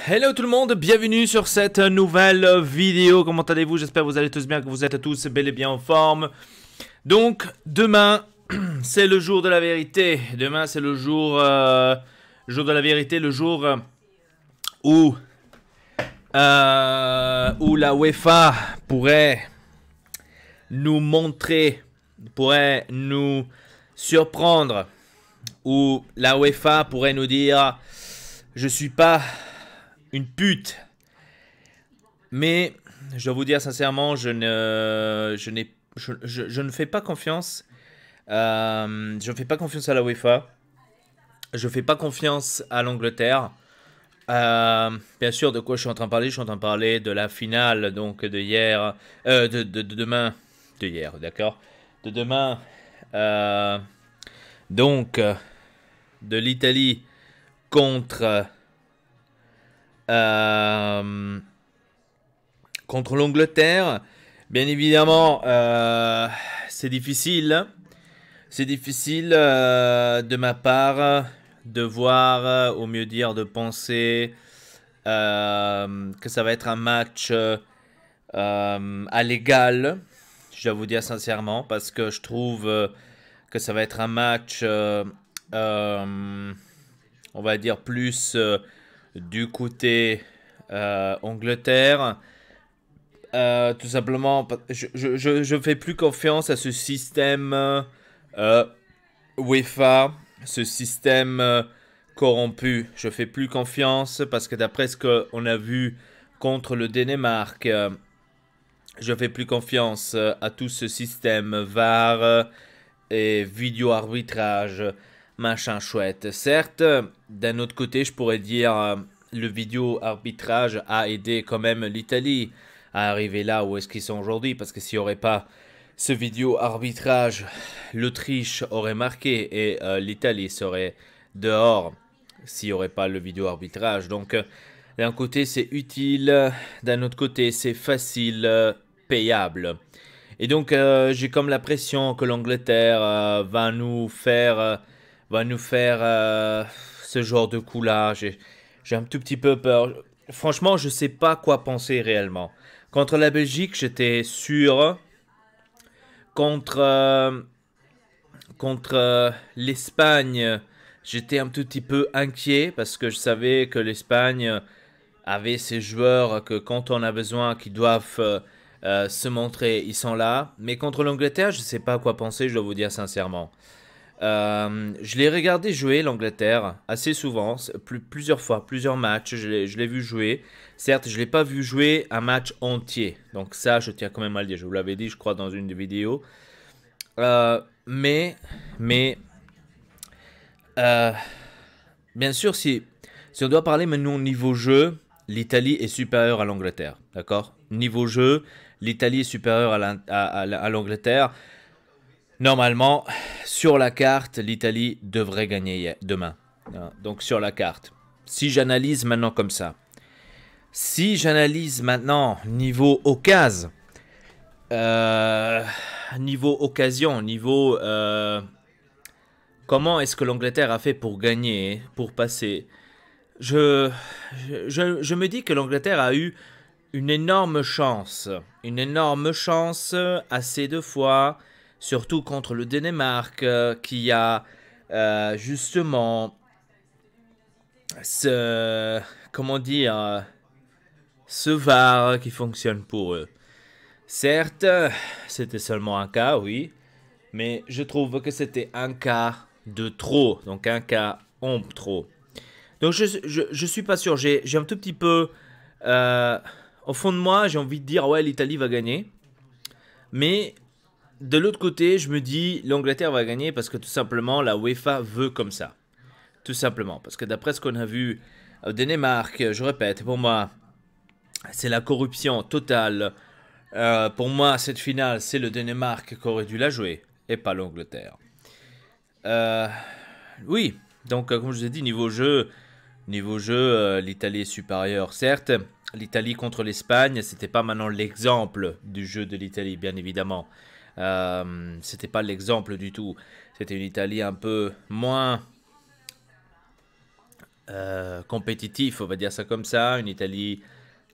Hello tout le monde, bienvenue sur cette nouvelle vidéo. Comment allez-vous? J'espère que vous allez tous bien, que vous êtes tous bel et bien en forme. Donc, demain, c'est le jour de la vérité. Demain, c'est le jour de la vérité, le jour où la UEFA pourrait nous montrer, pourrait nous surprendre, où la UEFA pourrait nous dire « Je suis pas une pute ». Mais je dois vous dire sincèrement, je ne fais pas confiance. Je ne fais pas confiance à la UEFA. Je ne fais pas confiance à l'Angleterre. Bien sûr, de quoi je suis en train de parler? Je suis en train de parler de la finale donc de hier, de demain, de hier, d'accord, de demain, donc de l'Italie contre contre l'Angleterre. Bien évidemment, c'est difficile. C'est difficile de ma part de voir, au mieux dire, de penser que ça va être un match à l'égal. Je dois vous dire sincèrement, parce que je trouve que ça va être un match, on va dire, plus du côté Angleterre. Tout simplement, je fais plus confiance à ce système UEFA, ce système corrompu. Je fais plus confiance parce que d'après ce qu'on a vu contre le Danemark, je fais plus confiance à tout ce système VAR et vidéo arbitrage, machin chouette. Certes, d'un autre côté, je pourrais dire le vidéo arbitrage a aidé quand même l'Italie à arriver là où est-ce qu'ils sont aujourd'hui, parce que s'il n'y aurait pas ce vidéo arbitrage, l'Autriche aurait marqué et l'Italie serait dehors s'il n'y aurait pas le vidéo arbitrage. Donc d'un côté c'est utile, d'un autre côté c'est facile, payable. Et donc j'ai comme l'impression que l'Angleterre va nous faire ce genre de coup là. J'ai un tout petit peu peur. Franchement, je sais pas quoi penser réellement. Contre la Belgique, j'étais sûr. Contre l'Espagne, j'étais un tout petit peu inquiet parce que je savais que l'Espagne avait ces joueurs que quand on a besoin, qui doivent se montrer, ils sont là. Mais contre l'Angleterre, je ne sais pas quoi penser, je dois vous dire sincèrement. Je l'ai regardé jouer l'Angleterre assez souvent, plusieurs fois, plusieurs matchs, je l'ai vu jouer. Certes, je ne l'ai pas vu jouer un match entier, donc ça je tiens quand même à le dire, je vous l'avais dit je crois dans une des vidéos. Mais euh, bien sûr si on doit parler maintenant niveau jeu, l'Italie est supérieure à l'Angleterre, d'accord? Niveau jeu, l'Italie est supérieure à l'Angleterre. Normalement, sur la carte, l'Italie devrait gagner demain. Donc sur la carte. Si j'analyse maintenant comme ça. Si j'analyse maintenant niveau occasion, niveau occasion, niveau comment est-ce que l'Angleterre a fait pour gagner, pour passer, je me dis que l'Angleterre a eu une énorme chance assez de fois, surtout contre le Danemark, qui a justement comment dire, ce VAR qui fonctionne pour eux. Certes, c'était seulement un cas, oui, mais je trouve que c'était un cas de trop, donc un cas en trop. Donc je suis pas sûr, j'ai un tout petit peu, au fond de moi, j'ai envie de dire, ouais, l'Italie va gagner, mais de l'autre côté, je me dis, l'Angleterre va gagner parce que tout simplement, la UEFA veut comme ça. Tout simplement, parce que d'après ce qu'on a vu au Danemark, je répète, pour moi, c'est la corruption totale. Pour moi, cette finale, c'est le Danemark qui aurait dû la jouer, et pas l'Angleterre. Oui, donc comme je vous ai dit, niveau jeu, l'Italie est supérieure. Certes, l'Italie contre l'Espagne, c'était pas maintenant l'exemple du jeu de l'Italie, bien évidemment. C'était pas l'exemple du tout. C'était une Italie un peu moins compétitif, on va dire ça comme ça. Une Italie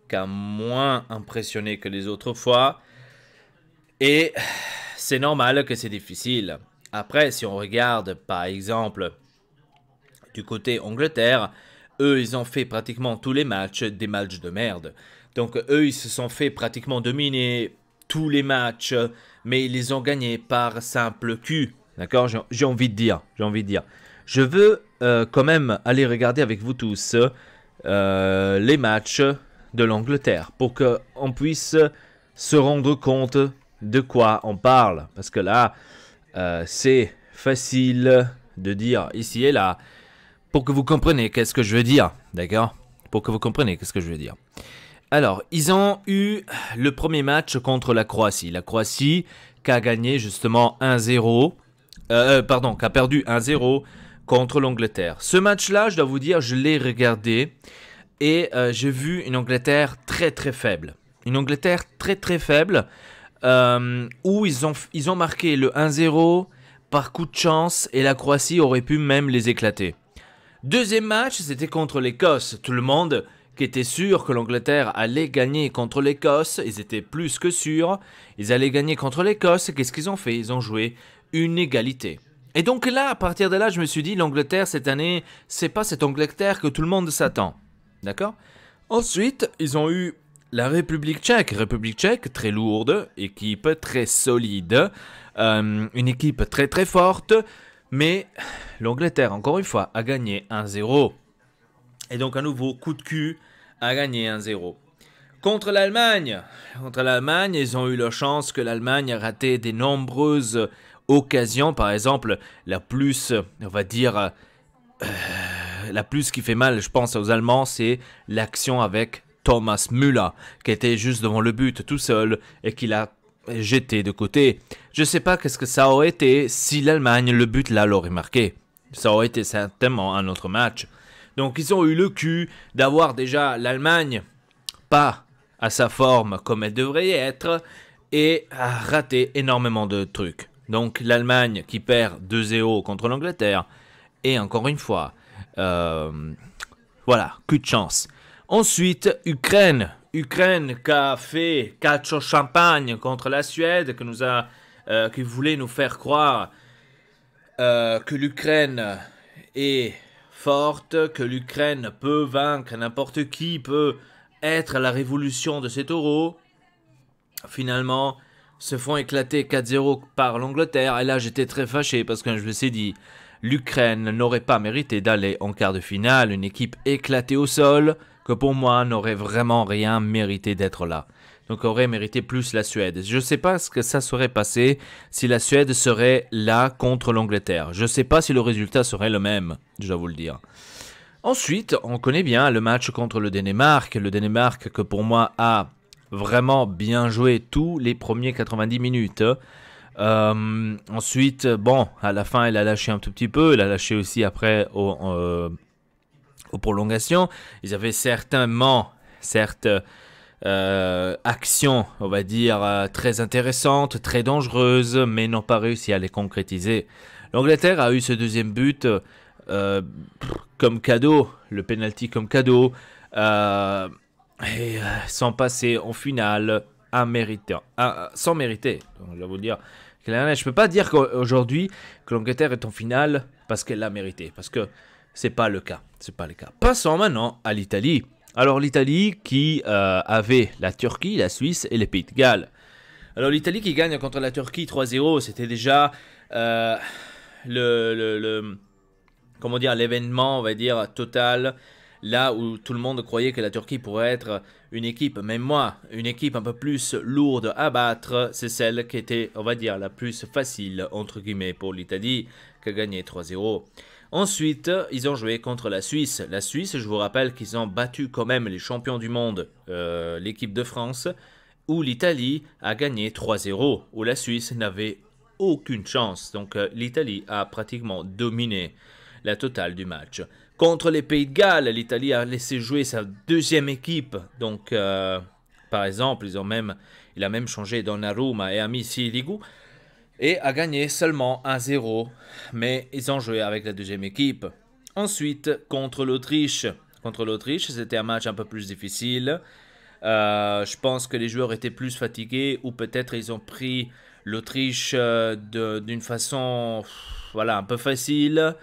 qui a moins impressionné que les autres fois. Et c'est normal que c'est difficile. Après, si on regarde par exemple du côté Angleterre, eux, ils ont fait pratiquement tous les matchs des matchs de merde. Donc eux, ils se sont fait pratiquement dominer tous les matchs, mais ils les ont gagnés par simple cul. D'accord, j'ai envie de dire. Je veux quand même aller regarder avec vous tous les matchs de l'Angleterre pour qu'on puisse se rendre compte de quoi on parle. Parce que là, c'est facile de dire ici et là pour que vous compreniez qu'est-ce que je veux dire. D'accord? Pour que vous compreniez qu'est-ce que je veux dire. Alors, ils ont eu le premier match contre la Croatie. La Croatie qui a gagné justement 1-0. Qui a perdu 1-0 contre l'Angleterre. Ce match-là, je dois vous dire, je l'ai regardé et j'ai vu une Angleterre très très faible. Une Angleterre très très faible où ils ont marqué le 1-0 par coup de chance et la Croatie aurait pu même les éclater. Deuxième match, c'était contre l'Écosse. Tout le monde qui était sûr que l'Angleterre allait gagner contre l'Écosse, ils étaient plus que sûrs, ils allaient gagner contre l'Écosse. Qu'est-ce qu'ils ont fait? Ils ont joué une égalité. Et donc là, à partir de là, je me suis dit, l'Angleterre cette année, c'est pas cette Angleterre que tout le monde s'attend. D'accord? Ensuite, ils ont eu la République tchèque, très lourde, équipe très solide, une équipe très très forte, mais l'Angleterre, encore une fois, a gagné 1-0. Et donc à nouveau, coup de cul, a gagné 1-0. Contre l'Allemagne, ils ont eu la chance que l'Allemagne a raté de nombreuses occasions. Par exemple, la plus, on va dire, la plus qui fait mal, je pense, aux Allemands, c'est l'action avec Thomas Müller, qui était juste devant le but tout seul et qui l'a jeté de côté. Je ne sais pas qu'est-ce que ça aurait été si l'Allemagne, le but là, l'aurait marqué. Ça aurait été certainement un autre match. Donc ils ont eu le cul d'avoir déjà l'Allemagne pas à sa forme comme elle devrait être et a raté énormément de trucs. Donc l'Allemagne qui perd 2-0 contre l'Angleterre et encore une fois, voilà, cul de chance. Ensuite, Ukraine qui a fait catch au champagne contre la Suède, qui voulait nous faire croire que l'Ukraine est forte, que l'Ukraine peut vaincre n'importe qui, peut être la révolution de cet euro. Finalement, se font éclater 4-0 par l'Angleterre. Et là, j'étais très fâché parce que je me suis dit, l'Ukraine n'aurait pas mérité d'aller en quart de finale. Une équipe éclatée au sol, que pour moi, n'aurait vraiment rien mérité d'être là. Donc, aurait mérité plus la Suède. Je ne sais pas ce que ça serait passé si la Suède serait là contre l'Angleterre. Je ne sais pas si le résultat serait le même, je dois vous le dire. Ensuite, on connaît bien le match contre le Danemark. Le Danemark que pour moi a vraiment bien joué tous les premiers 90 minutes. Ensuite, bon, à la fin, elle a lâché un tout petit peu. Elle a lâché aussi après aux prolongations. Ils avaient certainement, certes, actions, on va dire, très intéressantes, très dangereuses, mais n'ont pas réussi à les concrétiser. L'Angleterre a eu ce deuxième but comme cadeau, le penalty comme cadeau, et sont passés en finale sans mériter. Donc, je vais vous dire, je ne peux pas dire qu'aujourd'hui que l'Angleterre est en finale parce qu'elle l'a mérité, parce que c'est pas le cas. Passons maintenant à l'Italie. Alors l'Italie qui avait la Turquie, la Suisse et les Pays de Galles. Alors l'Italie qui gagne contre la Turquie 3-0, c'était déjà l'événement, on va dire, total, là où tout le monde croyait que la Turquie pourrait être une équipe, même moi, une équipe un peu plus lourde à battre, c'est celle qui était, on va dire, la plus facile, entre guillemets, pour l'Italie, qui a gagné 3-0. Ensuite, ils ont joué contre la Suisse. La Suisse, je vous rappelle qu'ils ont battu quand même les champions du monde, l'équipe de France, où l'Italie a gagné 3-0, où la Suisse n'avait aucune chance. Donc l'Italie a pratiquement dominé la totale du match. Contre les Pays de Galles, l'Italie a laissé jouer sa deuxième équipe. Donc, par exemple, il a même changé Donnarumma et a mis Sirigu. Et a gagné seulement 1-0. Mais ils ont joué avec la deuxième équipe. Ensuite, contre l'Autriche. Contre l'Autriche, c'était un match un peu plus difficile. Je pense que les joueurs étaient plus fatigués ou peut-être ils ont pris l'Autriche d'une façon voilà, un peu facile.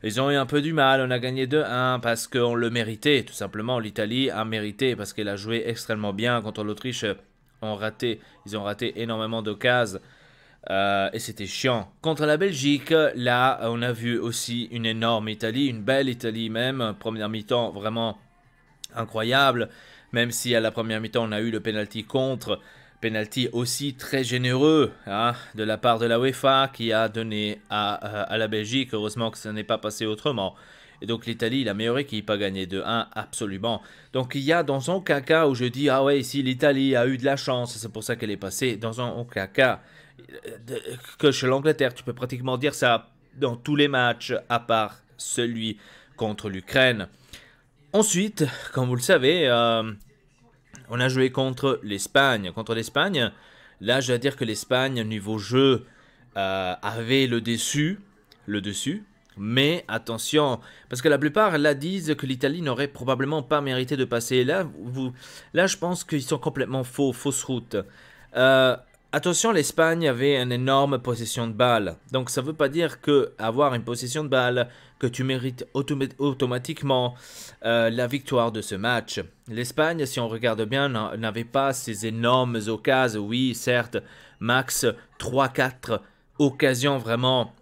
Ils ont eu un peu du mal, on a gagné 2-1 parce qu'on le méritait, tout simplement. L'Italie a mérité parce qu'elle a joué extrêmement bien contre l'Autriche. Ils ont raté énormément d'occasions et c'était chiant. Contre la Belgique, là, on a vu aussi une énorme Italie, une belle Italie même. Première mi-temps vraiment incroyable, même si à la première mi-temps on a eu le penalty contre. Penalty aussi très généreux hein, de la part de la UEFA qui a donné à la Belgique. Heureusement que ça n'est pas passé autrement. Et donc l'Italie, la meilleure équipe, a gagné 2-1, absolument. Donc il y a dans aucun cas où je dis, ah ouais, ici l'Italie a eu de la chance, c'est pour ça qu'elle est passée. Dans aucun cas que chez l'Angleterre, tu peux pratiquement dire ça dans tous les matchs, à part celui contre l'Ukraine. Ensuite, comme vous le savez, on a joué contre l'Espagne. Contre l'Espagne, là, je dois dire que l'Espagne, niveau jeu, avait le dessus. Mais attention, parce que la plupart là disent que l'Italie n'aurait probablement pas mérité de passer. Là, je pense qu'ils sont complètement fausse route. Attention, l'Espagne avait une énorme possession de balle. Donc ça ne veut pas dire que avoir une possession de balle, que tu mérites automatiquement la victoire de ce match. L'Espagne, si on regarde bien, n'avait pas ces énormes occasions. Oui, certes, max 3-4 occasions vraiment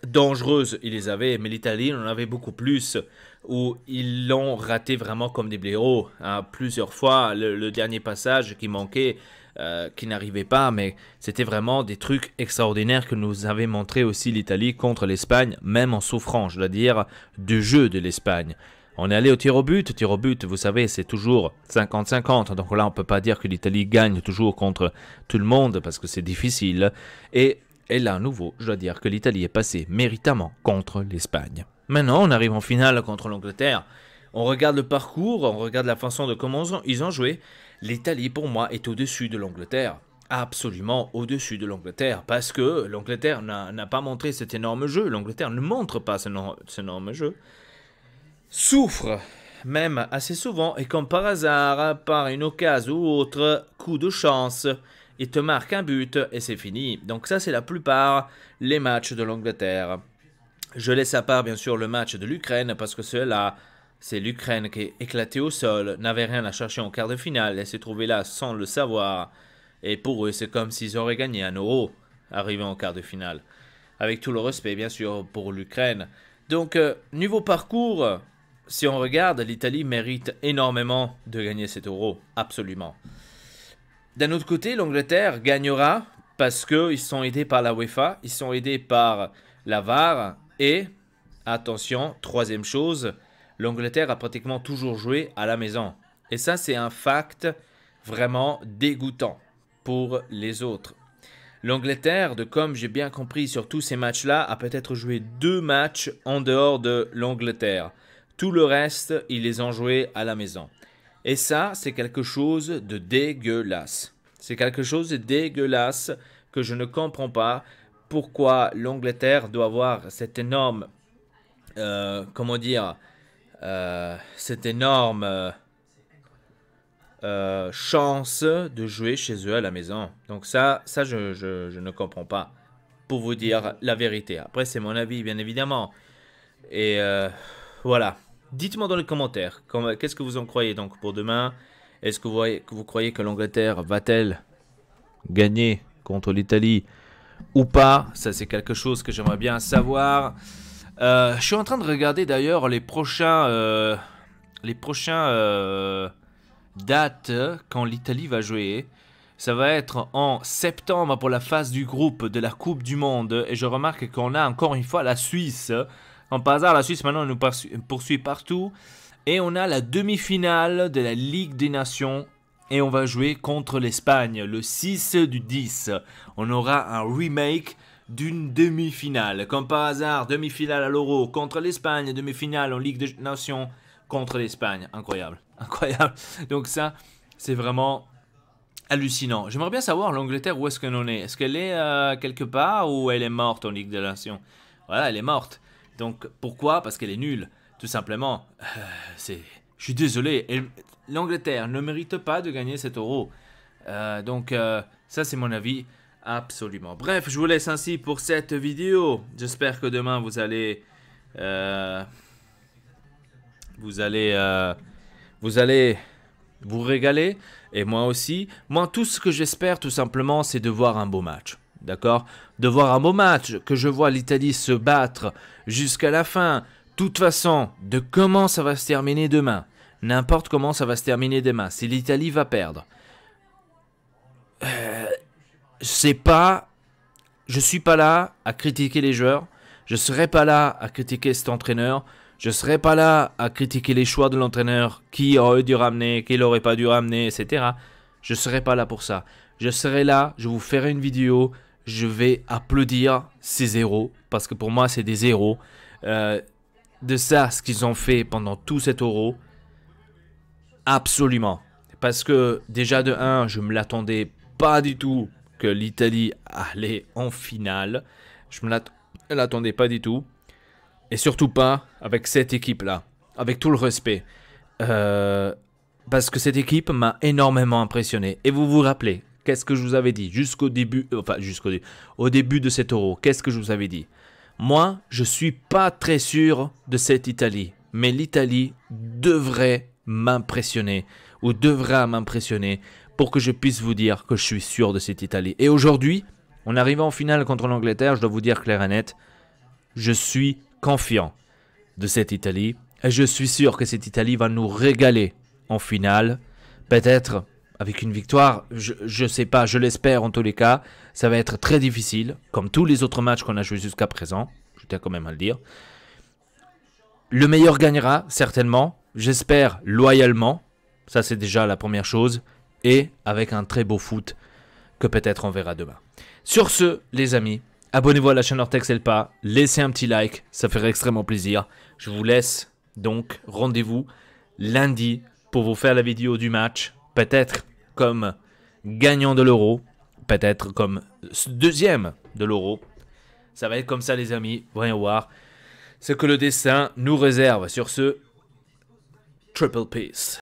dangereuses, ils les avaient. Mais l'Italie en avait beaucoup plus, où ils l'ont raté vraiment comme des blaireaux. Hein, plusieurs fois, le dernier passage qui manquait, qui n'arrivait pas, mais c'était vraiment des trucs extraordinaires que nous avait montré aussi l'Italie contre l'Espagne, même en souffrant, je dois dire, du jeu de l'Espagne. On est allé au tir au but, vous savez, c'est toujours 50-50, donc là on ne peut pas dire que l'Italie gagne toujours contre tout le monde, parce que c'est difficile, et là à nouveau, je dois dire que l'Italie est passée méritamment contre l'Espagne. Maintenant, on arrive en finale contre l'Angleterre. On regarde le parcours, on regarde la façon de comment ils ont joué. L'Italie, pour moi, est au-dessus de l'Angleterre. Absolument au-dessus de l'Angleterre. Parce que l'Angleterre n'a pas montré cet énorme jeu. L'Angleterre ne montre pas ce énorme jeu. Souffre, même assez souvent. Et comme par hasard, par une occasion ou autre, coup de chance, il te marque un but et c'est fini. Donc ça, c'est la plupart les matchs de l'Angleterre. Je laisse à part, bien sûr, le match de l'Ukraine, parce que cela... C'est l'Ukraine qui est éclatée au sol, n'avait rien à chercher en quart de finale, elle s'est trouvée là sans le savoir. Et pour eux, c'est comme s'ils auraient gagné 1 euro, arrivé en quart de finale. Avec tout le respect, bien sûr, pour l'Ukraine. Donc, niveau parcours, si on regarde, l'Italie mérite énormément de gagner cet euro, absolument. D'un autre côté, l'Angleterre gagnera parce qu'ils sont aidés par la UEFA, ils sont aidés par la VAR et, attention, troisième chose... L'Angleterre a pratiquement toujours joué à la maison. Et ça, c'est un fact vraiment dégoûtant pour les autres. L'Angleterre, comme j'ai bien compris sur tous ces matchs-là, a peut-être joué 2 matchs en dehors de l'Angleterre. Tout le reste, ils les ont joués à la maison. Et ça, c'est quelque chose de dégueulasse. C'est quelque chose de dégueulasse que je ne comprends pas pourquoi l'Angleterre doit avoir cette énorme... comment dire... cette énorme chance de jouer chez eux à la maison. Donc ça je ne comprends pas, pour vous dire la vérité. Après, c'est mon avis, bien évidemment. Et voilà. Dites-moi dans les commentaires, qu'est-ce que vous en croyez donc pour demain? Est-ce que vous croyez que l'Angleterre va-t-elle gagner contre l'Italie ou pas? Ça, c'est quelque chose que j'aimerais bien savoir. Je suis en train de regarder d'ailleurs les prochains dates quand l'Italie va jouer. Ça va être en septembre pour la phase du groupe de la Coupe du Monde. Et je remarque qu'on a encore une fois la Suisse. En par hasard, la Suisse maintenant nous poursuit partout. Et on a la demi-finale de la Ligue des Nations. Et on va jouer contre l'Espagne le 6 du 10. On aura un remake d'une demi-finale. Comme par hasard, demi-finale à l'Euro contre l'Espagne, demi-finale en Ligue des Nations contre l'Espagne. Incroyable. Incroyable. Donc ça, c'est vraiment hallucinant. J'aimerais bien savoir l'Angleterre où est-ce qu'elle en est. Est-ce qu'elle est quelque part ou elle est morte en Ligue des Nations? Voilà, elle est morte. Donc pourquoi? Parce qu'elle est nulle. tout simplement, je suis désolé. L'Angleterre ne mérite pas de gagner cet euro. Donc, ça, c'est mon avis. Absolument. Bref, je vous laisse ainsi pour cette vidéo. J'espère que demain, vous allez vous régaler. Et moi aussi. Moi, tout ce que j'espère, tout simplement, c'est de voir un beau match. D'accord? De voir un beau match, que je vois l'Italie se battre jusqu'à la fin. De toute façon, de comment ça va se terminer demain. N'importe comment ça va se terminer demain. Si l'Italie va perdre. Je suis pas là à critiquer les joueurs. Je serai pas là à critiquer cet entraîneur. Je serai pas là à critiquer les choix de l'entraîneur, qui aurait dû ramener, qui n'aurait pas dû ramener, etc. Je serai pas là pour ça. Je serai là, je vous ferai une vidéo, je vais applaudir ces héros, parce que pour moi c'est des héros. De ça, ce qu'ils ont fait pendant tout cet euro, absolument. Parce que déjà de 1, je me l'attendais pas du tout que l'Italie allait en finale. Je me l'attendais pas du tout. Et surtout pas avec cette équipe-là. Avec tout le respect. Parce que cette équipe m'a énormément impressionné. Et vous vous rappelez, qu'est-ce que je vous avais dit au début de cet euro, qu'est-ce que je vous avais dit? Moi, je suis pas très sûr de cette Italie. Mais l'Italie devrait m'impressionner. Ou devra m'impressionner pour que je puisse vous dire que je suis sûr de cette Italie. Et aujourd'hui, en arrivant en finale contre l'Angleterre, je dois vous dire clair et net, je suis confiant de cette Italie. Et je suis sûr que cette Italie va nous régaler en finale. Peut-être avec une victoire, je sais pas, je l'espère en tous les cas. Ça va être très difficile, comme tous les autres matchs qu'on a joués jusqu'à présent. Je tiens quand même à le dire. Le meilleur gagnera, certainement. J'espère loyalement. Ça, c'est déjà la première chose. Et avec un très beau foot que peut-être on verra demain. Sur ce, les amis, abonnez-vous à la chaîne Ortex Elpa. Laissez un petit like, ça ferait extrêmement plaisir. Je vous laisse donc rendez-vous lundi pour vous faire la vidéo du match. Peut-être comme gagnant de l'euro. Peut-être comme deuxième de l'euro. Ça va être comme ça, les amis. Voyons voir ce que le destin nous réserve. Sur ce, triple peace.